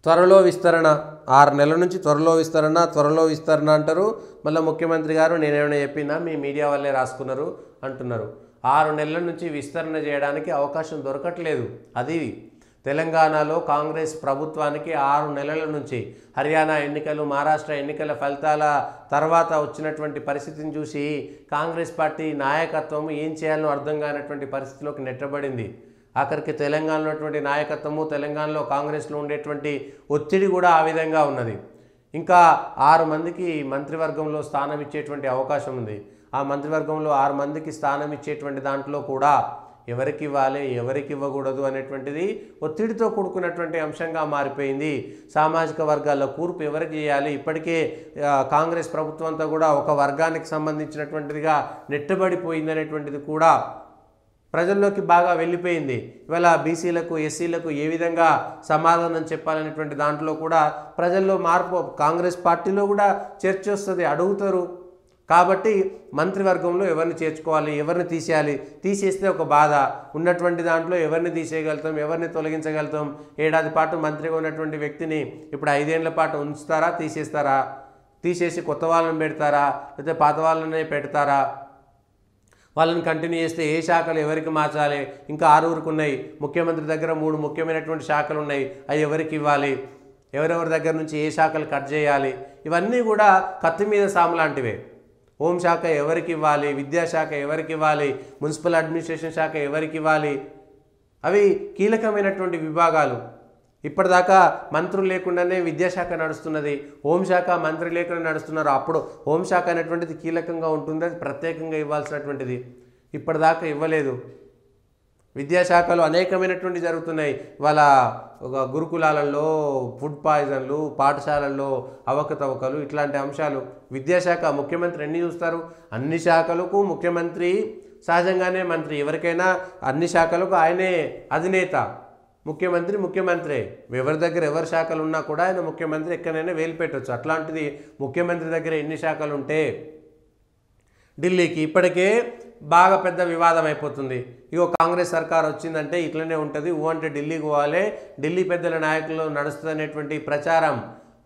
త్వరలో విస్తరణ 6 నెలల నుంచి త్వరలో విస్తరణ అంటారు. మళ్ళీ ముఖ్యమంత్రి గారు నేనేమైనా చెప్పినా మీ మీడియా వాళ్ళే రాసుకున్నారు అంటున్నారు. 6 నెలల నుంచి విస్తరణ చేయడానికి అవకాశం దొరకట్లేదు. అది తెలంగాణలో కాంగ్రెస్ ప్రభుత్వానికి 6 నెలల నుంచి హర్యానా ఎన్నికలు, మహారాష్ట్ర ఎన్నికల ఫలితాల తర్వాత వచ్చినటువంటి పరిస్థితిని చూసి కాంగ్రెస్ పార్టీ నాయకత్వం ఏం చేయాలో అర్థం కానటువంటి పరిస్థితిలోకి నెట్టబడింది. ఆఖరికి తెలంగాణలో ఉన్నటువంటి నాయకత్వము, తెలంగాణలో కాంగ్రెస్లో ఉండేటువంటి ఒత్తిడి కూడా ఆ విధంగా ఉన్నది. ఇంకా 6 మందికి మంత్రివర్గంలో స్థానం ఇచ్చేటువంటి అవకాశం ఉంది. ఆ మంత్రివర్గంలో 6 మందికి స్థానం ఇచ్చేటువంటి దాంట్లో కూడా ఎవరికి ఇవ్వాలి, ఎవరికి ఇవ్వకూడదు అనేటువంటిది ఒత్తిడితో కూడుకున్నటువంటి అంశంగా మారిపోయింది. సామాజిక వర్గాల కూర్పు ఎవరికి చేయాలి, ఇప్పటికే కాంగ్రెస్ ప్రభుత్వంతో కూడా ఒక వర్గానికి సంబంధించినటువంటిదిగా నెట్టబడిపోయింది అనేటువంటిది కూడా ప్రజల్లోకి బాగా వెళ్ళిపోయింది. ఇవాళ బీసీలకు, ఎస్సీలకు ఏ విధంగా సమాధానం చెప్పాలనేటువంటి దాంట్లో కూడా ప్రజల్లో మార్పు, కాంగ్రెస్ పార్టీలో కూడా చర్చ వస్తుంది, అడుగుతారు. కాబట్టి మంత్రివర్గంలో ఎవరిని చేర్చుకోవాలి, ఎవరిని తీసేయాలి, తీసేస్తే ఒక బాధ, ఉన్నటువంటి దాంట్లో ఎవరిని తీసేయగలుగుతాం, ఎవరిని తొలగించగలుగుతాం. ఏడాది పాటు మంత్రిగా ఉన్నటువంటి వ్యక్తిని ఇప్పుడు 5 ఏళ్ల పాటు ఉంచుతారా, తీసేస్తారా, తీసేసి కొత్త వాళ్ళని పెడతారా, లేకపోతే పాత వాళ్ళనే పెడతారా, వాళ్ళని కంటిన్యూ చేస్తే ఏ శాఖలు ఎవరికి మార్చాలి, ఇంకా 6 ఉన్నాయి. ముఖ్యమంత్రి దగ్గర 3 ముఖ్యమైనటువంటి శాఖలు ఉన్నాయి, అవి ఎవరికి ఇవ్వాలి, ఎవరెవరి దగ్గర నుంచి ఏ శాఖలు కట్ చేయాలి, ఇవన్నీ కూడా కత్తి మీద సాము లాంటివే. హోంశాఖ ఎవరికి ఇవ్వాలి, విద్యాశాఖ ఎవరికి ఇవ్వాలి, మున్సిపల్ అడ్మినిస్ట్రేషన్ శాఖ ఎవరికి ఇవ్వాలి, అవి కీలకమైనటువంటి విభాగాలు. ఇప్పటిదాకా మంత్రులు లేకుండానే విద్యాశాఖ నడుస్తున్నది, హోంశాఖ మంత్రి లేకుండా నడుస్తున్నారు. అప్పుడు హోంశాఖ అనేటువంటిది కీలకంగా ఉంటుంది, అది ప్రత్యేకంగా ఇవ్వాల్సినటువంటిది. ఇప్పటిదాకా ఇవ్వలేదు. విద్యాశాఖలో అనేకమైనటువంటి జరుగుతున్నాయి. వాళ్ళ గురుకులాలలో ఫుడ్ పాయిజన్లు, పాఠశాలల్లో అవకతవకలు, ఇట్లాంటి అంశాలు. విద్యాశాఖ ముఖ్యమంత్రి ఎన్ని చూస్తారు? అన్ని శాఖలకు ముఖ్యమంత్రి సహజంగానే మంత్రి, ఎవరికైనా అన్ని శాఖలకు ఆయనే అధినేత. ముఖ్యమంత్రి ఎవరి దగ్గర ఎవరి శాఖలు ఉన్నా కూడా ఆయన ముఖ్యమంత్రి, ఎక్కడైనా వేలు పెట్టవచ్చు. అట్లాంటిది ముఖ్యమంత్రి దగ్గర ఎన్ని శాఖలు ఉంటే ఢిల్లీకి ఇప్పటికే బాగా పెద్ద వివాదం అయిపోతుంది. ఇగో కాంగ్రెస్ సర్కార్ వచ్చిందంటే ఇట్లనే ఉంటుంది, అంటే ఢిల్లీకి పోవాలి, ఢిల్లీ పెద్దల నాయకులు నడుస్తుంది అనేటువంటి ప్రచారం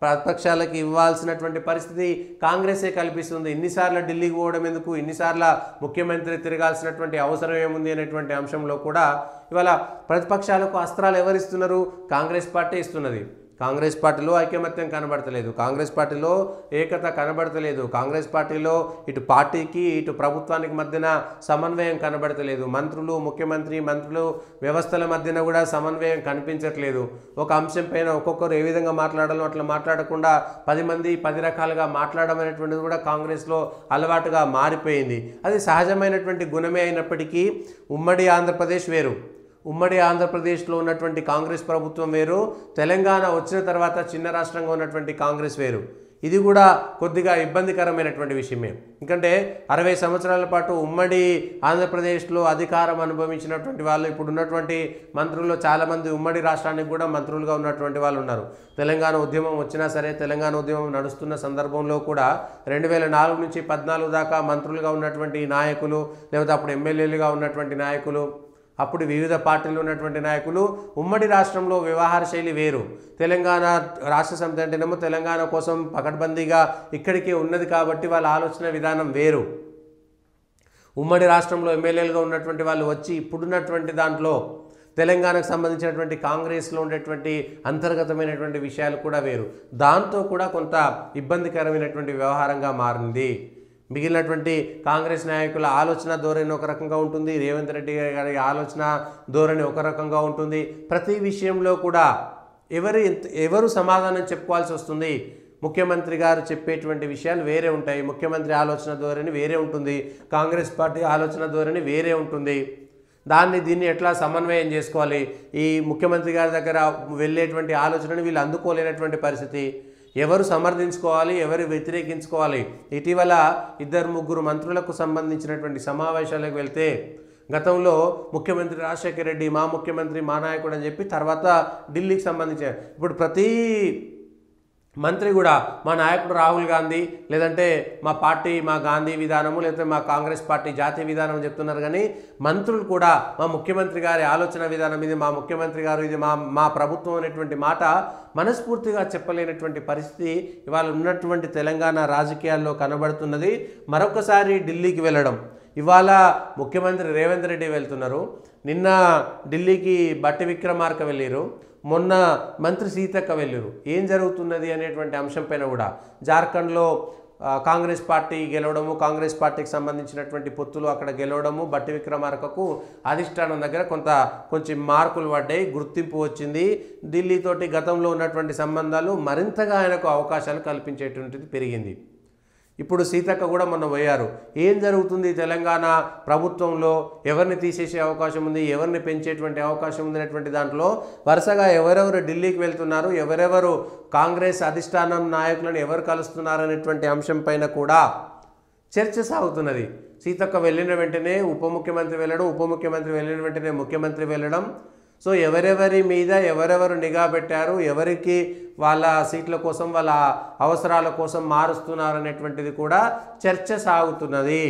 ప్రతిపక్షాలకు ఇవ్వాల్సినటువంటి పరిస్థితి కాంగ్రెసే కల్పిస్తుంది. ఇన్నిసార్లు ఢిల్లీకి పోవడం ఎందుకు, ఇన్నిసార్లు ముఖ్యమంత్రి తిరగాల్సినటువంటి అవసరం ఏముంది అనేటువంటి అంశంలో కూడా ఇవాళ ప్రతిపక్షాలకు అస్త్రాలు ఎవరిస్తున్నారు? కాంగ్రెస్ పార్టీ ఇస్తున్నది. కాంగ్రెస్ పార్టీలో ఐకమత్యం కనబడతలేదు, కాంగ్రెస్ పార్టీలో ఏకత కనబడతలేదు, కాంగ్రెస్ పార్టీలో ఇటు పార్టీకి ఇటు ప్రభుత్వానికి మధ్యన సమన్వయం కనబడతలేదు. ముఖ్యమంత్రి మంత్రులు వ్యవస్థల మధ్యన కూడా సమన్వయం కనిపించట్లేదు. ఒక అంశం పైన ఒక్కొక్కరు ఏ విధంగా మాట్లాడాలో అట్లా మాట్లాడకుండా 10 మంది 10 రకాలుగా మాట్లాడడం అనేటువంటిది కూడా కాంగ్రెస్లో అలవాటుగా మారిపోయింది. అది సహజమైనటువంటి గుణమే అయినప్పటికీ ఉమ్మడి ఆంధ్రప్రదేశ్ వేరు, ఉమ్మడి ఆంధ్రప్రదేశ్లో ఉన్నటువంటి కాంగ్రెస్ ప్రభుత్వం వేరు, తెలంగాణ వచ్చిన తర్వాత చిన్న రాష్ట్రంగా ఉన్నటువంటి కాంగ్రెస్ వేరు. ఇది కూడా కొద్దిగా ఇబ్బందికరమైనటువంటి విషయమే. ఎందుకంటే 60 సంవత్సరాల పాటు ఉమ్మడి ఆంధ్రప్రదేశ్లో అధికారం అనుభవించినటువంటి వాళ్ళు, ఇప్పుడు ఉన్నటువంటి మంత్రుల్లో చాలామంది ఉమ్మడి రాష్ట్రానికి కూడా మంత్రులుగా ఉన్నటువంటి వాళ్ళు ఉన్నారు. తెలంగాణ ఉద్యమం వచ్చినా సరే, తెలంగాణ ఉద్యమం నడుస్తున్న సందర్భంలో కూడా 2004 నుంచి 14 దాకా మంత్రులుగా ఉన్నటువంటి నాయకులు, లేకపోతే అప్పుడు ఎమ్మెల్యేలుగా ఉన్నటువంటి నాయకులు, అప్పుడు వివిధ పార్టీలు ఉన్నటువంటి నాయకులు, ఉమ్మడి రాష్ట్రంలో వ్యవహార శైలి వేరు. తెలంగాణ రాష్ట్ర సమితి అంటేనేమో తెలంగాణ కోసం పకడ్బందీగా ఇక్కడికే ఉన్నది కాబట్టి వాళ్ళ ఆలోచన విధానం వేరు. ఉమ్మడి రాష్ట్రంలో ఎమ్మెల్యేలుగా ఉన్నటువంటి వాళ్ళు వచ్చి ఇప్పుడున్నటువంటి దాంట్లో తెలంగాణకు సంబంధించినటువంటి కాంగ్రెస్లో ఉండేటువంటి అంతర్గతమైనటువంటి విషయాలు కూడా వేరు. దాంతో కూడా కొంత ఇబ్బందికరమైనటువంటి వ్యవహారంగా మారింది. మిగిలినటువంటి కాంగ్రెస్ నాయకుల ఆలోచన ధోరణి ఒక రకంగా ఉంటుంది, రేవంత్ రెడ్డి గారి ఆలోచన ధోరణి ఒక రకంగా ఉంటుంది. ప్రతి విషయంలో కూడా ఎవరు సమాధానం చెప్పుకోవాల్సి వస్తుంది. ముఖ్యమంత్రి గారు చెప్పేటువంటి విషయాలు వేరే ఉంటాయి, ముఖ్యమంత్రి ఆలోచన ధోరణి వేరే ఉంటుంది, కాంగ్రెస్ పార్టీ ఆలోచన ధోరణి వేరే ఉంటుంది. దీన్ని ఎట్లా సమన్వయం చేసుకోవాలి? ఈ ముఖ్యమంత్రి గారి దగ్గర వెళ్ళేటువంటి ఆలోచనని వీళ్ళు అందుకోలేనటువంటి పరిస్థితి. ఎవరు సమర్థించుకోవాలి, ఎవరు వ్యతిరేకించుకోవాలి? ఇటీవల 2-3 మంత్రులకు సంబంధించినటువంటి సమావేశాలకు వెళ్తే గతంలో ముఖ్యమంత్రి రాజశేఖర్ రెడ్డి మా ముఖ్యమంత్రి, మా నాయకుడు అని చెప్పి తర్వాత ఢిల్లీకి సంబంధించిన, ఇప్పుడు ప్రతి మంత్రి కూడా మా నాయకుడు రాహుల్ గాంధీ లేదంటే మా పార్టీ మా గాంధీ విధానము లేదంటే మా కాంగ్రెస్ పార్టీ జాతీయ విధానం చెప్తున్నారు, కానీ మంత్రులు కూడా మా ముఖ్యమంత్రి గారి ఆలోచన విధానం ఇది, మా ముఖ్యమంత్రి గారు ఇది, మా ప్రభుత్వం అనేటువంటి మాట మనస్ఫూర్తిగా చెప్పలేనటువంటి పరిస్థితి ఇవాళ ఉన్నటువంటి తెలంగాణ రాజకీయాల్లో కనబడుతున్నది. మరొకసారి ఢిల్లీకి వెళ్ళడం, ఇవాళ ముఖ్యమంత్రి రేవంత్ రెడ్డి వెళ్తున్నారు, నిన్న ఢిల్లీకి బట్టి విక్రమార్క వెళ్ళారు, మొన్న మంత్రి సీతక్క వెళ్ళారు. ఏం జరుగుతున్నది అనేటువంటి అంశం పైన కూడా జార్ఖండ్లో కాంగ్రెస్ పార్టీ గెలవడము, కాంగ్రెస్ పార్టీకి సంబంధించినటువంటి పొత్తులు అక్కడ గెలవడము, బట్టి విక్రమార్కకు అధిష్టానం దగ్గర కొంచెం మార్కులు పడ్డాయి, గుర్తింపు వచ్చింది. ఢిల్లీతోటి గతంలో ఉన్నటువంటి సంబంధాలు మరింతగా ఆయనకు అవకాశాలు కల్పించేటువంటిది పెరిగింది. ఇప్పుడు సీతక్క కూడా మొన్న పోయారు. ఏం జరుగుతుంది తెలంగాణ ప్రభుత్వంలో, ఎవరిని తీసేసే అవకాశం ఉంది, ఎవరిని పెంచేటువంటి అవకాశం ఉంది అనేటువంటి దాంట్లో వరుసగా ఎవరెవరు ఢిల్లీకి వెళ్తున్నారు, ఎవరెవరు కాంగ్రెస్ అధిష్టానం నాయకులను ఎవరు కలుస్తున్నారు అనేటువంటి అంశం పైన కూడా చర్చ సాగుతున్నది. సీతక్క వెళ్ళిన వెంటనే ఉప ముఖ్యమంత్రి వెళ్ళడం, ఉప ముఖ్యమంత్రి వెళ్ళిన వెంటనే ముఖ్యమంత్రి వెళ్ళడం. సో ఎవరెవరి మీద ఎవరెవరు నిఘా పెట్టారు, ఎవరికి వాళ్ళ సీట్ల కోసం వాళ్ళ అవసరాల కోసం మారుస్తున్నారు అనేటువంటిది కూడా చర్చ సాగుతున్నది.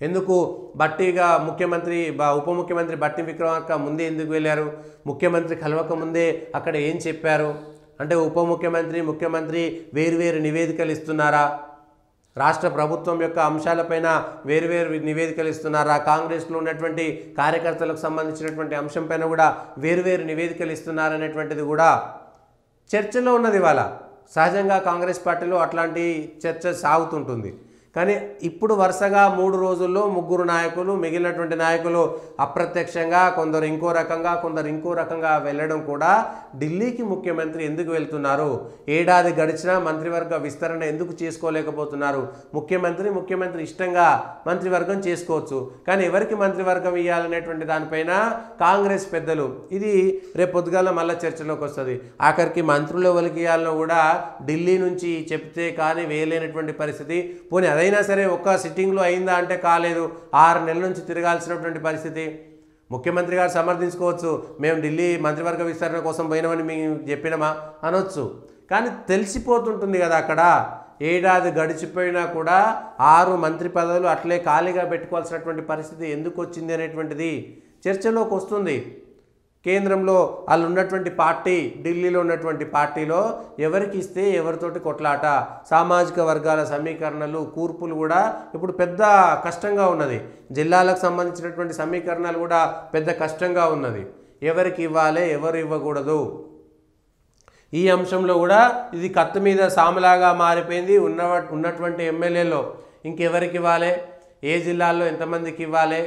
ఎందుకు బట్టిగా ముఖ్యమంత్రి ఉప ముఖ్యమంత్రి బట్టి విక్రమార్క ముందే ఎందుకు వెళ్ళారు, ముఖ్యమంత్రి కలవక ముందే అక్కడ ఏం చెప్పారు అంటే ఉప ముఖ్యమంత్రి ముఖ్యమంత్రి వేరువేరు నివేదికలు ఇస్తున్నారా, రాష్ట్ర ప్రభుత్వం యొక్క అంశాలపైన వేరువేరు నివేదికలు ఇస్తున్నారా, కాంగ్రెస్లో ఉన్నటువంటి కార్యకర్తలకు సంబంధించినటువంటి అంశం పైన కూడా వేరువేరు నివేదికలు ఇస్తున్నారనేటువంటిది కూడా చర్చలో ఉన్నది. ఇవాళ సహజంగా కాంగ్రెస్ పార్టీలో అట్లాంటి చర్చ సాగుతుంటుంది. కానీ ఇప్పుడు వరుసగా 3 రోజుల్లో 3 నాయకులు, మిగిలినటువంటి నాయకులు అప్రత్యక్షంగా కొందరు ఇంకో రకంగా వెళ్ళడం కూడా ఢిల్లీకి ముఖ్యమంత్రి ఎందుకు వెళ్తున్నారు, ఏడాది గడిచినా మంత్రివర్గ విస్తరణ ఎందుకు చేసుకోలేకపోతున్నారు, ముఖ్యమంత్రి ఇష్టంగా మంత్రివర్గం చేసుకోవచ్చు, కానీ ఎవరికి మంత్రివర్గం ఇవ్వాలనేటువంటి దానిపైన కాంగ్రెస్ పెద్దలు ఇది రేపు పొద్దుగాల మళ్ళీ చర్చలోకి వస్తుంది. ఆఖరికి మంత్రులు ఎవరికి ఇవ్వాలనో కూడా ఢిల్లీ నుంచి చెప్తే కానీ వేయలేనటువంటి పరిస్థితి. పోనీ అదైనా సరే ఒక్క సిట్టింగ్లో అయిందా అంటే కాలేదు, 6 నెలల నుంచి తిరగాల్సినటువంటి పరిస్థితి. ముఖ్యమంత్రి గారు సమర్థించుకోవచ్చు, మేము ఢిల్లీ మంత్రివర్గ విస్తరణ కోసం పోయినామని మేము చెప్పినామా అనొచ్చు, కానీ తెలిసిపోతుంటుంది కదా అక్కడ. ఏడాది గడిచిపోయినా కూడా 6 మంత్రి పదవులు అట్లే ఖాళీగా పెట్టుకోవాల్సినటువంటి పరిస్థితి ఎందుకు వచ్చింది అనేటువంటిది చర్చలోకి వస్తుంది. కేంద్రంలో వాళ్ళు ఉన్నటువంటి పార్టీ, ఢిల్లీలో ఉన్నటువంటి పార్టీలో ఎవరికి ఇస్తే ఎవరితోటి కొట్లాట, సామాజిక వర్గాల సమీకరణలు, కూర్పులు కూడా ఇప్పుడు పెద్ద కష్టంగా ఉన్నది. జిల్లాలకు సంబంధించినటువంటి సమీకరణలు కూడా పెద్ద కష్టంగా ఉన్నది. ఎవరికి ఇవ్వాలి, ఎవరు ఇవ్వకూడదు, ఈ అంశంలో కూడా ఇది కత్తి మీద సాములాగా మారిపోయింది. ఉన్నటువంటి ఎమ్మెల్యేలో ఇంకెవరికి ఇవ్వాలి, ఏ జిల్లాల్లో ఎంతమందికి ఇవ్వాలి,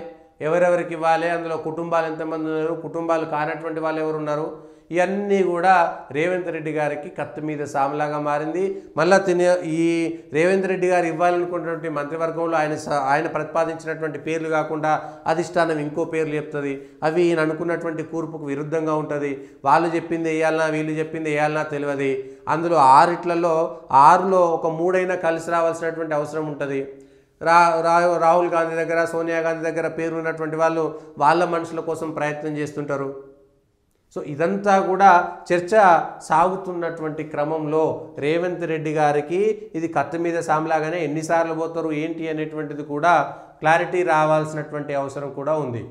ఎవరెవరికి ఇవ్వాలి, అందులో కుటుంబాలు ఎంతమంది ఉన్నారు, కుటుంబాలు కానటువంటి వాళ్ళు ఎవరు ఉన్నారు, ఇవన్నీ కూడా రేవంత్ రెడ్డి గారికి కత్తి మీద సాములాగా మారింది. మళ్ళీ ఈ రేవంత్ రెడ్డి గారు ఇవ్వాలనుకున్నటువంటి మంత్రివర్గంలో ఆయన ప్రతిపాదించినటువంటి పేర్లు కాకుండా అధిష్టానం ఇంకో పేర్లు చెప్తుంది. అవి ఈయన అనుకున్నటువంటి కూర్పుకు విరుద్ధంగా ఉంటుంది. వాళ్ళు చెప్పింది వేయాలన్నా వీళ్ళు చెప్పింది వేయాలన్నా తెలియదు. అందులో 6లో ఒక 3 అయినా కలిసి రావాల్సినటువంటి అవసరం ఉంటుంది. రాహుల్ గాంధీ దగ్గర, సోనియా గాంధీ దగ్గర పేరు ఉన్నటువంటి వాళ్ళు వాళ్ళ మనుషుల కోసం ప్రయత్నం చేస్తుంటారు. సో ఇదంతా కూడా చర్చ సాగుతున్నటువంటి క్రమంలో రేవంత్ రెడ్డి గారికి ఇది కత్తి మీద సాములాగానే ఎన్నిసార్లు పోతారు ఏంటి అనేటువంటిది కూడా క్లారిటీ రావాల్సినటువంటి అవసరం కూడా ఉంది.